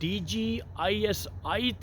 DG ISI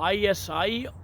ISI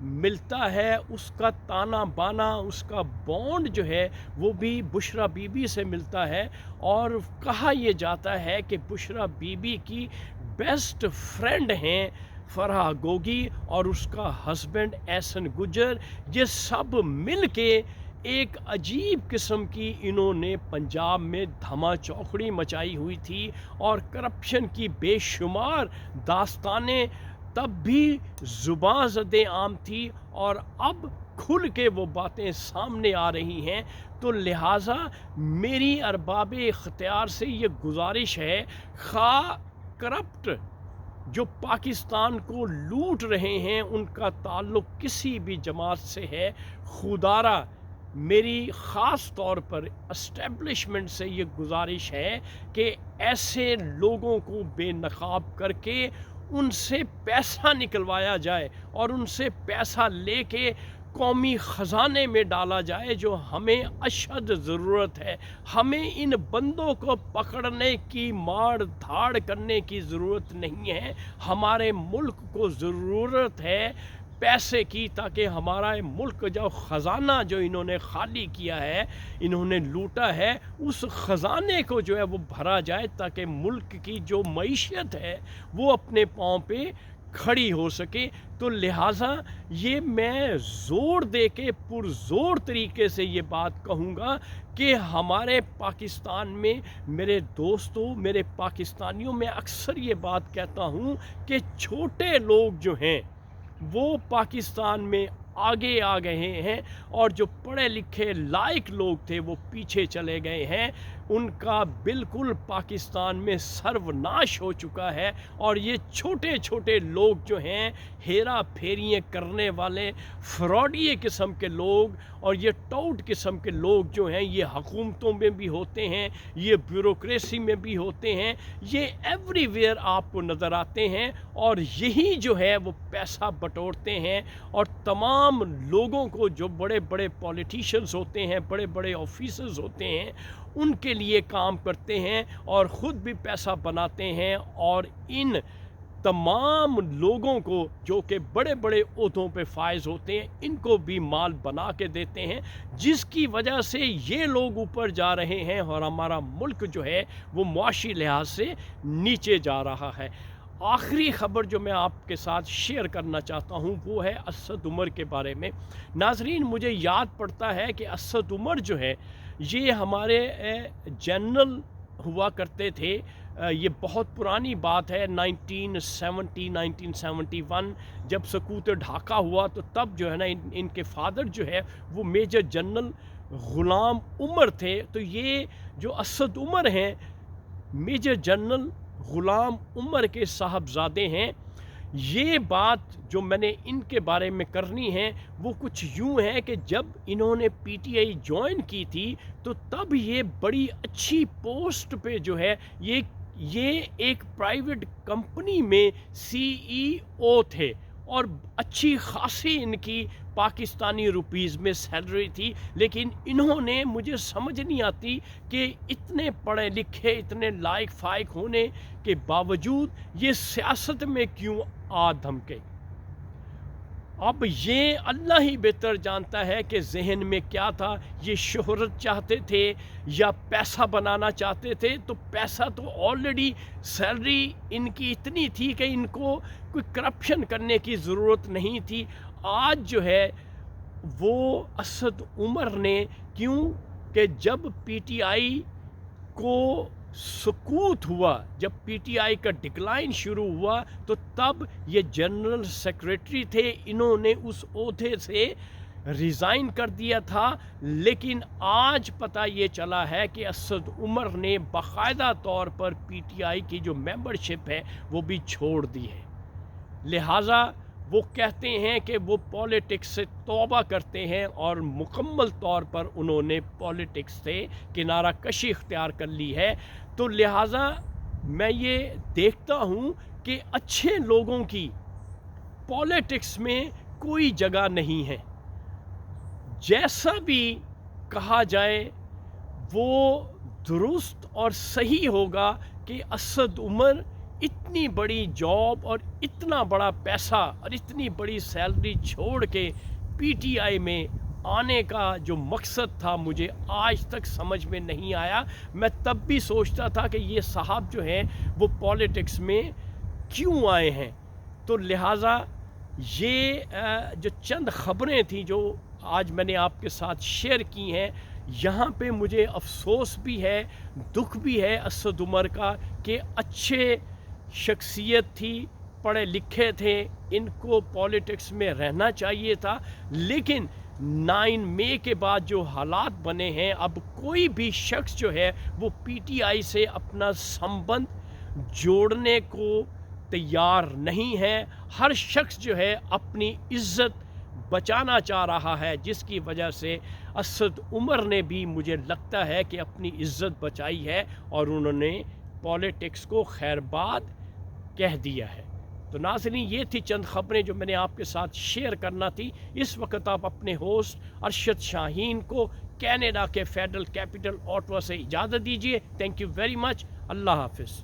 ملتا ہے، اس کا تانا بانا، اس کا بانڈ جو ہے وہ بھی بشریٰ بی بی سے ملتا ہے، اور کہا یہ جاتا ہے کہ بشریٰ بی بی کی بیسٹ فرینڈ ہیں فرحہ گوگی اور اس کا ہسبینڈ احسن گجر۔ یہ سب مل کے ایک عجیب قسم کی انہوں نے پنجاب میں دھما چوکڑی مچائی ہوئی تھی، اور کرپشن کی بے شمار داستانیں تب بھی زباں زد عام تھی، اور اب کھل کے وہ باتیں سامنے آ رہی ہیں۔ تو لہٰذا میری ارباب اختیار سے یہ گزارش ہے، خواہ کرپٹ جو پاکستان کو لوٹ رہے ہیں ان کا تعلق کسی بھی جماعت سے ہے، خودارہ میری خاص طور پر اسٹیبلشمنٹ سے یہ گزارش ہے کہ ایسے لوگوں کو بے نقاب کر کے ان سے پیسہ نکلوایا جائے، اور ان سے پیسہ لے کے قومی خزانے میں ڈالا جائے، جو ہمیں اشد ضرورت ہے۔ ہمیں ان بندوں کو پکڑنے کی ماڑ دھاڑ کرنے کی ضرورت نہیں ہے، ہمارے ملک کو ضرورت ہے پیسے کی، تاکہ ہمارا ملک جو خزانہ جو انہوں نے خالی کیا ہے، انہوں نے لوٹا ہے، اس خزانے کو جو ہے وہ بھرا جائے، تاکہ ملک کی جو معیشت ہے وہ اپنے پاؤں پہ کھڑی ہو سکے۔ تو لہٰذا یہ میں زور دے کے پرزور طریقے سے یہ بات کہوں گا کہ ہمارے پاکستان میں میرے دوستوں، میرے پاکستانیوں، میں اکثر یہ بات کہتا ہوں کہ چھوٹے لوگ جو ہیں وہ پاکستان میں آگے آ گئے ہیں، اور جو پڑھے لکھے لائق لوگ تھے وہ پیچھے چلے گئے ہیں۔ ان کا بالکل پاکستان میں سروناش ہو چکا ہے، اور یہ چھوٹے چھوٹے لوگ جو ہیں، ہیرا پھیریاں کرنے والے فراڈی قسم کے لوگ، اور یہ ٹاؤٹ قسم کے لوگ جو ہیں، یہ حکومتوں میں بھی ہوتے ہیں، یہ بیوروکریسی میں بھی ہوتے ہیں، یہ ایوری ویئر آپ کو نظر آتے ہیں، اور یہی جو ہے وہ پیسہ بٹورتے ہیں، اور تمام لوگوں کو جو بڑے بڑے پولیٹیشنز ہوتے ہیں، بڑے بڑے آفیسرز ہوتے ہیں، ان کے لیے کام کرتے ہیں، اور خود بھی پیسہ بناتے ہیں، اور ان تمام لوگوں کو جو کہ بڑے بڑے عہدوں پہ فائز ہوتے ہیں، ان کو بھی مال بنا کے دیتے ہیں، جس کی وجہ سے یہ لوگ اوپر جا رہے ہیں، اور ہمارا ملک جو ہے وہ معاشی لحاظ سے نیچے جا رہا ہے۔ آخری خبر جو میں آپ کے ساتھ شیئر کرنا چاہتا ہوں وہ ہے اسد عمر کے بارے میں۔ ناظرین، مجھے یاد پڑتا ہے کہ اسد عمر جو ہے یہ ہمارے جنرل ہوا کرتے تھے۔ یہ بہت پرانی بات ہے، 1971 جب سقوط ڈھاکہ ہوا، تو تب جو ہے نا ان کے فادر جو ہے وہ میجر جنرل غلام عمر تھے۔ تو یہ جو اسد عمر ہیں، میجر جنرل غلام عمر کے صاحبزادے ہیں۔ یہ بات جو میں نے ان کے بارے میں کرنی ہے وہ کچھ یوں ہے کہ جب انہوں نے پی ٹی آئی جوائن کی تھی تو تب یہ بڑی اچھی پوسٹ پہ جو ہے یہ ایک پرائیویٹ کمپنی میں سی ای او تھے، اور اچھی خاصی ان کی پاکستانی روپیز میں سیلری تھی، لیکن انہوں نے، مجھے سمجھ نہیں آتی کہ اتنے پڑھے لکھے، اتنے لائق فائق ہونے کے باوجود یہ سیاست میں کیوں آ دھمکے۔ اب یہ اللہ ہی بہتر جانتا ہے کہ ذہن میں کیا تھا، یہ شہرت چاہتے تھے یا پیسہ بنانا چاہتے تھے؟ تو پیسہ تو آلریڈی، سیلری ان کی اتنی تھی کہ ان کو کوئی کرپشن کرنے کی ضرورت نہیں تھی۔ آج جو ہے وہ اسد عمر نے، کیوں کہ جب پی ٹی آئی کو سقوط ہوا، جب پی ٹی آئی کا ڈکلائن شروع ہوا، تو تب یہ جنرل سیکریٹری تھے، انہوں نے اس عہدے سے ریزائن کر دیا تھا، لیکن آج پتہ یہ چلا ہے کہ اسد عمر نے باقاعدہ طور پر پی ٹی آئی کی جو ممبرشپ ہے وہ بھی چھوڑ دی ہے۔ لہٰذا وہ کہتے ہیں کہ وہ پولیٹکس سے توبہ کرتے ہیں، اور مکمل طور پر انہوں نے پولیٹکس سے کنارہ کشی اختیار کر لی ہے۔ تو لہٰذا میں یہ دیکھتا ہوں کہ اچھے لوگوں کی پولیٹکس میں کوئی جگہ نہیں ہے۔ جیسا بھی کہا جائے وہ درست اور صحیح ہوگا کہ اسد عمر اتنی بڑی جاب اور اتنا بڑا پیسہ اور اتنی بڑی سیلری چھوڑ کے پی ٹی آئی میں آنے کا جو مقصد تھا مجھے آج تک سمجھ میں نہیں آیا. میں تب بھی سوچتا تھا کہ یہ صاحب جو ہیں وہ پالیٹکس میں کیوں آئے ہیں. تو لہٰذا یہ جو چند خبریں تھیں جو آج میں نے آپ کے ساتھ شیئر کی ہیں، یہاں پہ مجھے افسوس بھی ہے، دکھ بھی ہے اسد عمر کا کہ اچھے شخصیت تھی، پڑھے لکھے تھے، ان کو پالیٹکس میں رہنا چاہیے تھا. لیکن 9 مئی کے بعد جو حالات بنے ہیں، اب کوئی بھی شخص جو ہے وہ پی ٹی آئی سے اپنا سمبند جوڑنے کو تیار نہیں ہے. ہر شخص جو ہے اپنی عزت بچانا چاہ رہا ہے، جس کی وجہ سے اسد عمر نے بھی مجھے لگتا ہے کہ اپنی عزت بچائی ہے اور انہوں نے پالیٹکس کو خیر باد کہہ دیا ہے. تو ناظرین، یہ تھی چند خبریں جو میں نے آپ کے ساتھ شیئر کرنا تھی. اس وقت آپ اپنے ہوسٹ ارشد شاہین کو کینیڈا کے فیڈرل کیپٹل اوٹوا سے اجازت دیجیے. Thank you very much. اللہ حافظ.